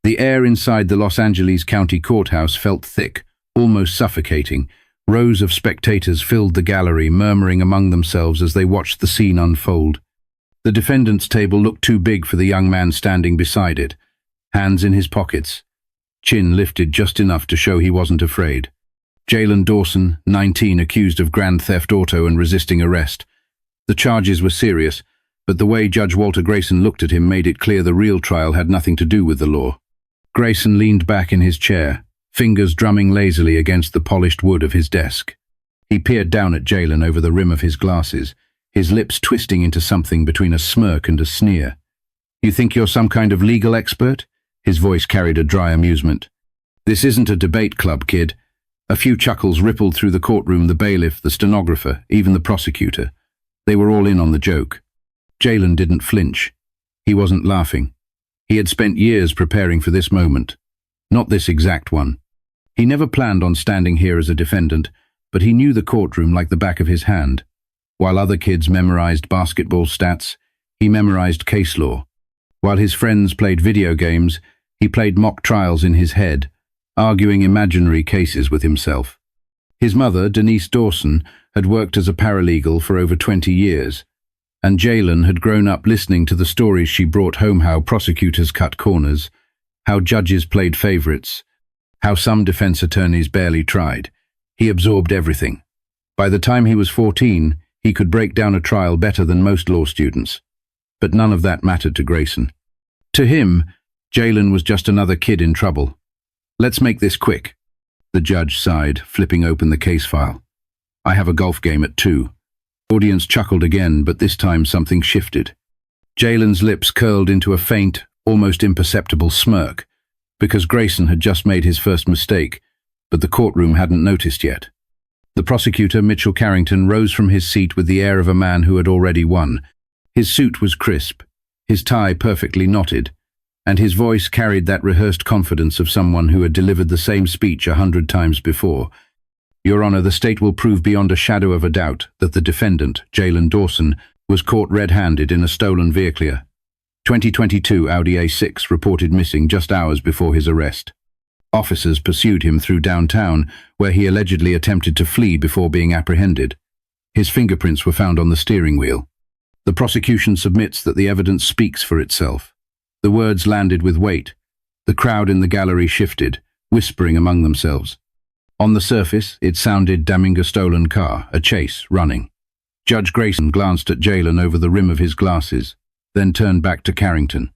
The air inside the Los Angeles County Courthouse felt thick, almost suffocating. Rows of spectators filled the gallery, murmuring among themselves as they watched the scene unfold. The defendant's table looked too big for the young man standing beside it, hands in his pockets, chin lifted just enough to show he wasn't afraid. Jalen Dawson, 19, accused of grand theft auto and resisting arrest. The charges were serious, but the way Judge Walter Grayson looked at him made it clear the real trial had nothing to do with the law. Grayson leaned back in his chair, fingers drumming lazily against the polished wood of his desk. He peered down at Jalen over the rim of his glasses, his lips twisting into something between a smirk and a sneer. "You think you're some kind of legal expert?" His voice carried a dry amusement. "This isn't a debate club, kid." A few chuckles rippled through the courtroom, the bailiff, the stenographer, even the prosecutor. They were all in on the joke. Jalen didn't flinch. He wasn't laughing. He had spent years preparing for this moment. Not this exact one. He never planned on standing here as a defendant, but he knew the courtroom like the back of his hand. While other kids memorized basketball stats, he memorized case law. While his friends played video games, he played mock trials in his head, arguing imaginary cases with himself. His mother, Denise Dawson, had worked as a paralegal for over 20 years, and Jalen had grown up listening to the stories she brought home: how prosecutors cut corners, how judges played favorites, how some defense attorneys barely tried. He absorbed everything. By the time he was 14, he could break down a trial better than most law students. But none of that mattered to Grayson. To him, Jalen was just another kid in trouble. "Let's make this quick," the judge sighed, flipping open the case file. "I have a golf game at 2. Audience chuckled again, but this time something shifted. Jalen's lips curled into a faint, almost imperceptible smirk, because Grayson had just made his first mistake, but the courtroom hadn't noticed yet. The prosecutor, Mitchell Carrington, rose from his seat with the air of a man who had already won. His suit was crisp, his tie perfectly knotted, and his voice carried that rehearsed confidence of someone who had delivered the same speech 100 times before. "Your Honor, the state will prove beyond a shadow of a doubt that the defendant, Jalen Dawson, was caught red-handed in a stolen vehicle. 2022 Audi A6 reported missing just hours before his arrest. Officers pursued him through downtown, where he allegedly attempted to flee before being apprehended. His fingerprints were found on the steering wheel. The prosecution submits that the evidence speaks for itself." The words landed with weight. The crowd in the gallery shifted, whispering among themselves. On the surface, it sounded damning a stolen car, a chase, running. Judge Grayson glanced at Jalen over the rim of his glasses, then turned back to Carrington.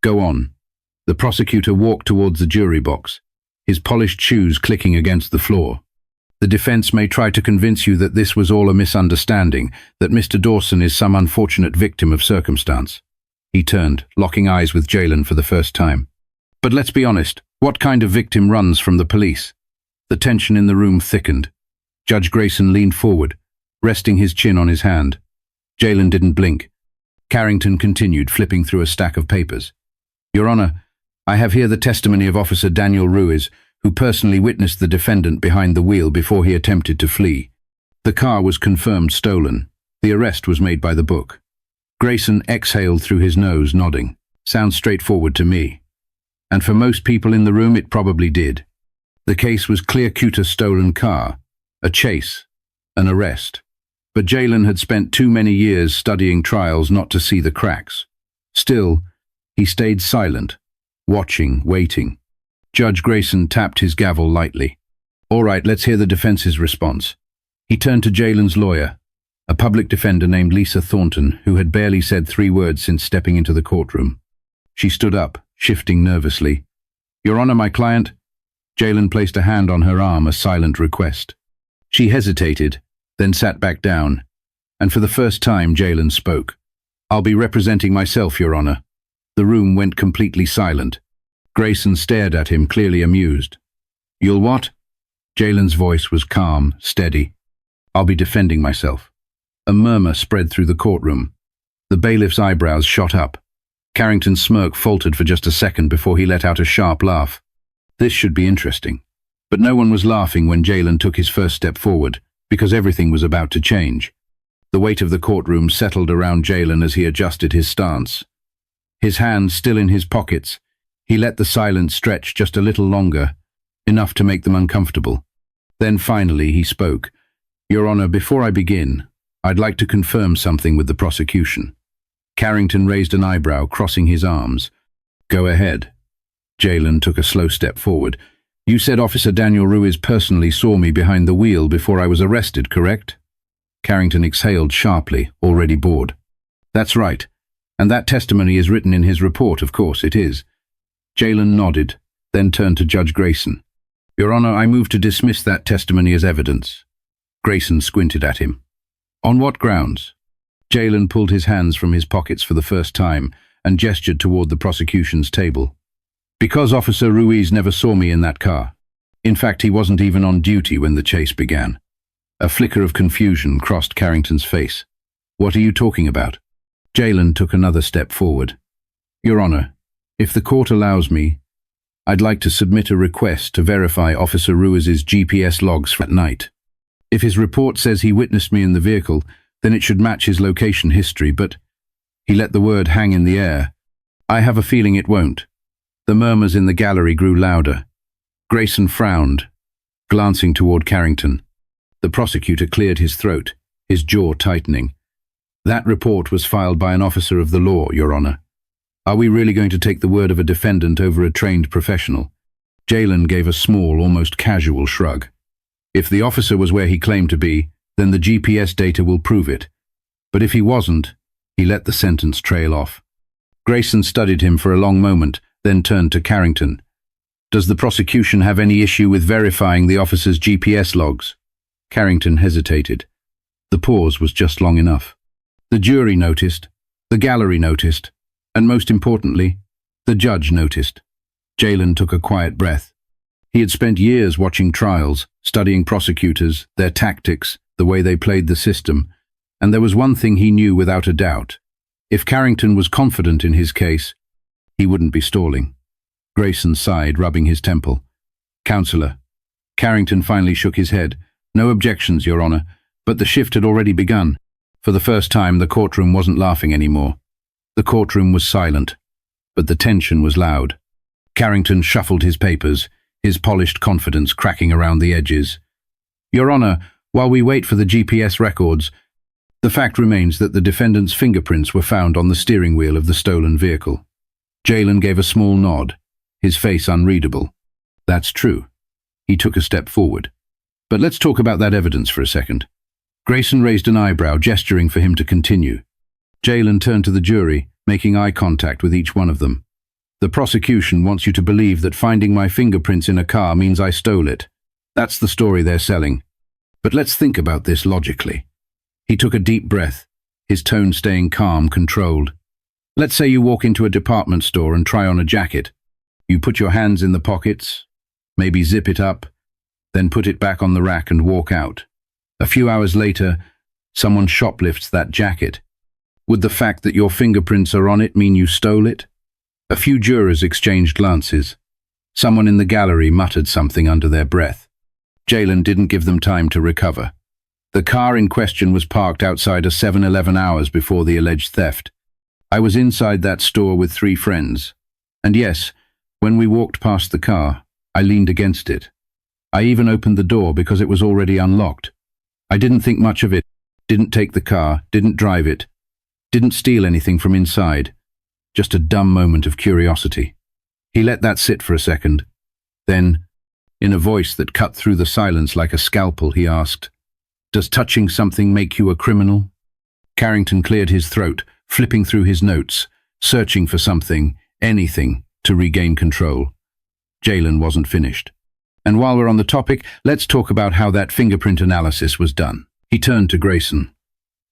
"Go on." The prosecutor walked towards the jury box, his polished shoes clicking against the floor. "The defense may try to convince you that this was all a misunderstanding, that Mr. Dawson is some unfortunate victim of circumstance." He turned, locking eyes with Jalen for the first time. "But let's be honest, what kind of victim runs from the police?" The tension in the room thickened. Judge Grayson leaned forward, resting his chin on his hand. Jalen didn't blink. Carrington continued, flipping through a stack of papers. "Your Honor, I have here the testimony of Officer Daniel Ruiz, who personally witnessed the defendant behind the wheel before he attempted to flee. The car was confirmed stolen. The arrest was made by the book." Grayson exhaled through his nose, nodding. "Sounds straightforward to me. And for most people in the room, it probably did. The case was clear-cut: a stolen car, a chase, an arrest. But Jalen had spent too many years studying trials not to see the cracks. Still, he stayed silent, watching, waiting. Judge Grayson tapped his gavel lightly. "All right, let's hear the defense's response." He turned to Jalen's lawyer, a public defender named Lisa Thornton, who had barely said 3 words since stepping into the courtroom. She stood up, shifting nervously. "Your Honor, my client..." Jalen placed a hand on her arm, a silent request. She hesitated, then sat back down, and for the first time Jalen spoke. "I'll be representing myself, Your Honor." The room went completely silent. Grayson stared at him, clearly amused. "You'll what?" Jalen's voice was calm, steady. "I'll be defending myself." A murmur spread through the courtroom. The bailiff's eyebrows shot up. Carrington's smirk faltered for just a second before he let out a sharp laugh. This should be interesting. But no one was laughing when Jalen took his first step forward, because everything was about to change. The weight of the courtroom settled around Jalen as he adjusted his stance. His hands still in his pockets, He let the silence stretch just a little longer, enough to make them uncomfortable. Then finally he spoke. "Your Honor, before I begin, I'd like to confirm something with the prosecution." Carrington raised an eyebrow, crossing his arms. "Go ahead." Jalen took a slow step forward. "You said Officer Daniel Ruiz personally saw me behind the wheel before I was arrested, correct?" Carrington exhaled sharply, already bored. "That's right. And that testimony is written in his report, of course it is." Jalen nodded, then turned to Judge Grayson. "Your Honor, I move to dismiss that testimony as evidence." Grayson squinted at him. "On what grounds?" Jalen pulled his hands from his pockets for the first time and gestured toward the prosecution's table. "Because Officer Ruiz never saw me in that car. In fact, he wasn't even on duty when the chase began." A flicker of confusion crossed Carrington's face. "What are you talking about?" Jalen took another step forward. "Your Honor, if the court allows me, I'd like to submit a request to verify Officer Ruiz's GPS logs for that night. If his report says he witnessed me in the vehicle, then it should match his location history, but—" He let the word hang in the air. "I have a feeling it won't." The murmurs in the gallery grew louder. Grayson frowned, glancing toward Carrington. The prosecutor cleared his throat, his jaw tightening. "That report was filed by an officer of the law, Your Honor. Are we really going to take the word of a defendant over a trained professional?" Jalen gave a small, almost casual shrug. "If the officer was where he claimed to be, then the GPS data will prove it. But if he wasn't—" He let the sentence trail off. Grayson studied him for a long moment, then turned to Carrington. "Does the prosecution have any issue with verifying the officer's GPS logs?" Carrington hesitated. The pause was just long enough. The jury noticed, the gallery noticed, and most importantly, the judge noticed. Jalen took a quiet breath. He had spent years watching trials, studying prosecutors, their tactics, the way they played the system, and there was one thing he knew without a doubt. If Carrington was confident in his case, he wouldn't be stalling. Grayson sighed, rubbing his temple. "Counselor." Carrington finally shook his head. "No objections, Your Honor, but the shift had already begun." For the first time, the courtroom wasn't laughing anymore. The courtroom was silent, but the tension was loud. Carrington shuffled his papers, his polished confidence cracking around the edges. "Your Honor, while we wait for the GPS records, the fact remains that the defendant's fingerprints were found on the steering wheel of the stolen vehicle." Jalen gave a small nod, his face unreadable. "That's true." He took a step forward. "But let's talk about that evidence for a second." Grayson raised an eyebrow, gesturing for him to continue. Jalen turned to the jury, making eye contact with each one of them. "The prosecution wants you to believe that finding my fingerprints in a car means I stole it. That's the story they're selling. But let's think about this logically." He took a deep breath, his tone staying calm, controlled. "Let's say you walk into a department store and try on a jacket. You put your hands in the pockets, maybe zip it up, then put it back on the rack and walk out. A few hours later, someone shoplifts that jacket. Would the fact that your fingerprints are on it mean you stole it?" A few jurors exchanged glances. Someone in the gallery muttered something under their breath. Jalen didn't give them time to recover. The car in question was parked outside a 7-Eleven hours before the alleged theft. I was inside that store with 3 friends. And yes, when we walked past the car, I leaned against it. I even opened the door because it was already unlocked. I didn't think much of it, didn't take the car, didn't drive it, didn't steal anything from inside. Just a dumb moment of curiosity. He let that sit for a second. Then, in a voice that cut through the silence like a scalpel, he asked, "Does touching something make you a criminal?" Carrington cleared his throat, flipping through his notes, searching for something, anything, to regain control. Jalen wasn't finished. "And while we're on the topic, let's talk about how that fingerprint analysis was done." He turned to Grayson.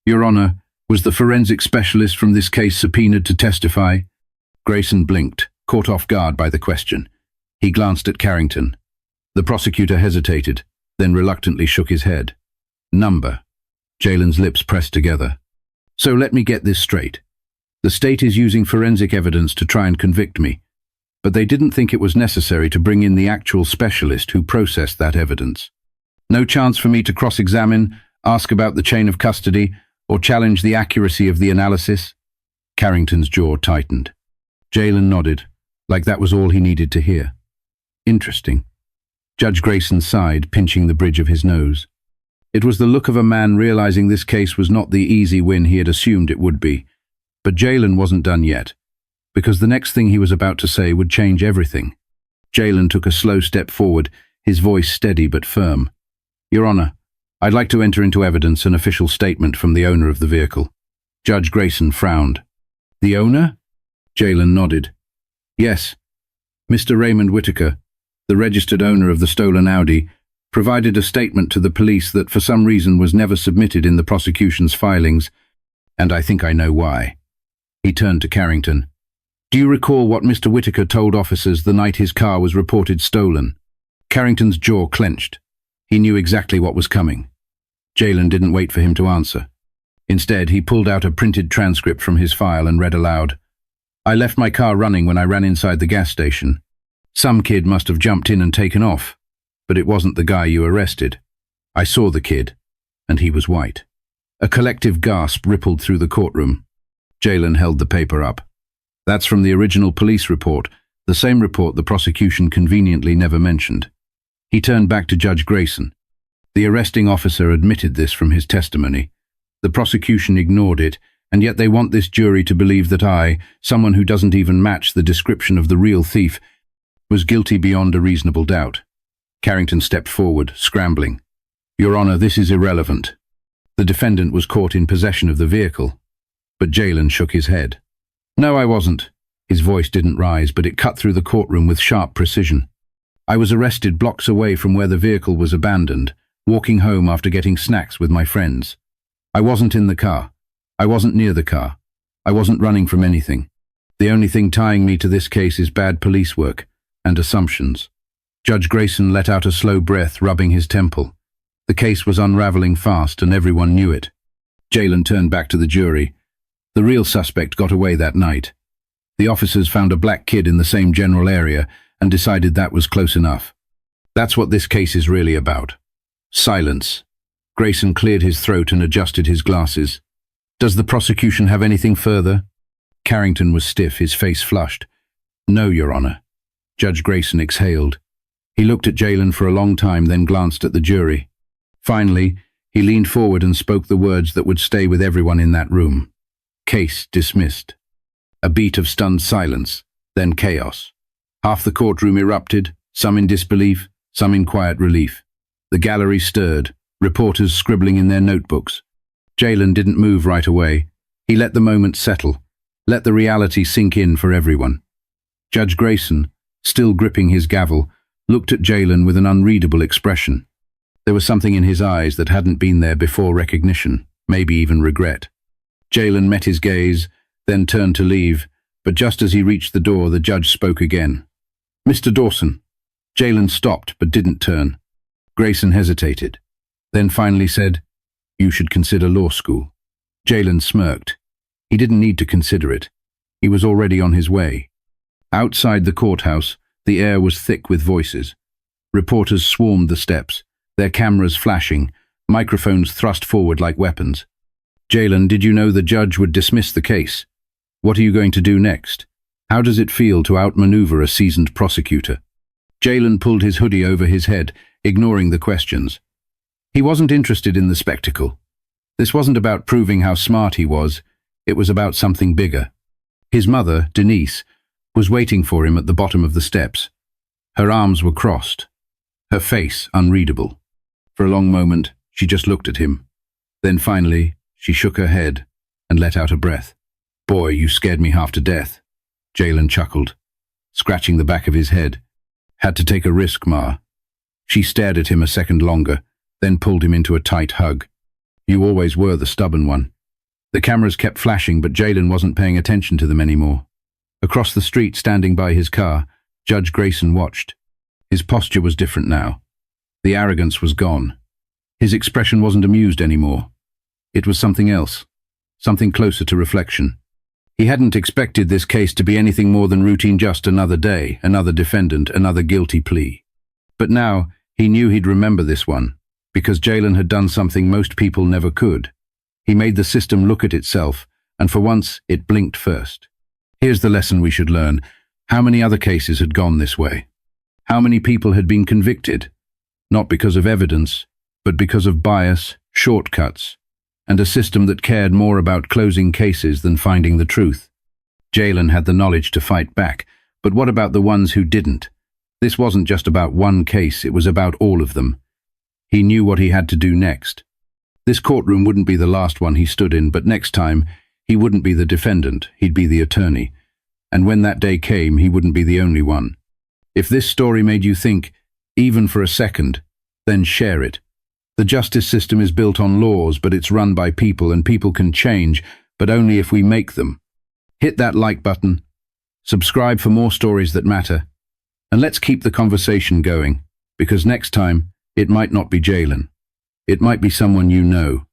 "Your Honor, was the forensic specialist from this case subpoenaed to testify?" Grayson blinked, caught off guard by the question. He glanced at Carrington. The prosecutor hesitated, then reluctantly shook his head. "Number." Jalen's lips pressed together. "So let me get this straight. The state is using forensic evidence to try and convict me, but they didn't think it was necessary to bring in the actual specialist who processed that evidence. No chance for me to cross-examine, ask about the chain of custody, or challenge the accuracy of the analysis?" Carrington's jaw tightened. Jalen nodded, like that was all he needed to hear. Interesting. Judge Grayson sighed, pinching the bridge of his nose. It was the look of a man realizing this case was not the easy win he had assumed it would be. But Jalen wasn't done yet, because the next thing he was about to say would change everything. Jalen took a slow step forward, his voice steady but firm. Your Honor, I'd like to enter into evidence an official statement from the owner of the vehicle. Judge Grayson frowned. The owner? Jalen nodded. Yes. Mr. Raymond Whitaker, the registered owner of the stolen Audi, provided a statement to the police that for some reason was never submitted in the prosecution's filings, and I think I know why. He turned to Carrington. Do you recall what Mr. Whitaker told officers the night his car was reported stolen? Carrington's jaw clenched. He knew exactly what was coming. Jalen didn't wait for him to answer. Instead, he pulled out a printed transcript from his file and read aloud. I left my car running when I ran inside the gas station. Some kid must have jumped in and taken off, but it wasn't the guy you arrested. I saw the kid, and he was white. A collective gasp rippled through the courtroom. Jalen held the paper up. That's from the original police report, the same report the prosecution conveniently never mentioned. He turned back to Judge Grayson. The arresting officer admitted this from his testimony. The prosecution ignored it, and yet they want this jury to believe that I, someone who doesn't even match the description of the real thief, was guilty beyond a reasonable doubt. Carrington stepped forward, scrambling. Your Honor, this is irrelevant. The defendant was caught in possession of the vehicle. But Jalen shook his head. No, I wasn't. His voice didn't rise, but it cut through the courtroom with sharp precision. I was arrested blocks away from where the vehicle was abandoned, walking home after getting snacks with my friends. I wasn't in the car. I wasn't near the car. I wasn't running from anything. The only thing tying me to this case is bad police work and assumptions. Judge Grayson let out a slow breath, rubbing his temple. The case was unraveling fast, and everyone knew it. Jalen turned back to the jury. The real suspect got away that night. The officers found a black kid in the same general area and decided that was close enough. That's what this case is really about. Silence. Grayson cleared his throat and adjusted his glasses. Does the prosecution have anything further? Carrington was stiff, his face flushed. No, Your Honor. Judge Grayson exhaled. He looked at Jalen for a long time, then glanced at the jury. Finally, he leaned forward and spoke the words that would stay with everyone in that room. Case dismissed. A beat of stunned silence, then chaos. Half the courtroom erupted, some in disbelief, some in quiet relief. The gallery stirred, reporters scribbling in their notebooks. Jalen didn't move right away. He let the moment settle, let the reality sink in for everyone. Judge Grayson, still gripping his gavel, looked at Jalen with an unreadable expression. There was something in his eyes that hadn't been there before: recognition, maybe even regret. Jalen met his gaze, then turned to leave, but just as he reached the door, the judge spoke again. Mr. Dawson. Jalen stopped but didn't turn. Grayson hesitated, then finally said, You should consider law school. Jalen smirked. He didn't need to consider it. He was already on his way. Outside the courthouse, the air was thick with voices. Reporters swarmed the steps, their cameras flashing, microphones thrust forward like weapons. Jalen, did you know the judge would dismiss the case? What are you going to do next? How does it feel to outmaneuver a seasoned prosecutor? Jalen pulled his hoodie over his head, ignoring the questions. He wasn't interested in the spectacle. This wasn't about proving how smart he was. It was about something bigger. His mother, Denise, was waiting for him at the bottom of the steps. Her arms were crossed, her face unreadable. For a long moment, she just looked at him. Then finally, she shook her head and let out a breath. Boy, you scared me half to death. Jalen chuckled, scratching the back of his head. Had to take a risk, Ma. She stared at him a second longer, then pulled him into a tight hug. You always were the stubborn one. The cameras kept flashing, but Jalen wasn't paying attention to them anymore. Across the street, standing by his car, Judge Grayson watched. His posture was different now. The arrogance was gone. His expression wasn't amused anymore. It was something else, something closer to reflection. He hadn't expected this case to be anything more than routine, just another day, another defendant, another guilty plea. But now, he knew he'd remember this one, because Jalen had done something most people never could. He made the system look at itself, and for once, it blinked first. Here's the lesson we should learn. How many other cases had gone this way? How many people had been convicted? Not because of evidence, but because of bias, shortcuts, and a system that cared more about closing cases than finding the truth. Jalen had the knowledge to fight back, but what about the ones who didn't? This wasn't just about one case, it was about all of them. He knew what he had to do next. This courtroom wouldn't be the last one he stood in, but next time, he wouldn't be the defendant, he'd be the attorney. And when that day came, he wouldn't be the only one. If this story made you think, even for a second, then share it. The justice system is built on laws, but it's run by people, and people can change, but only if we make them. Hit that like button, subscribe for more stories that matter, and let's keep the conversation going, because next time, it might not be Jalen. It might be someone you know.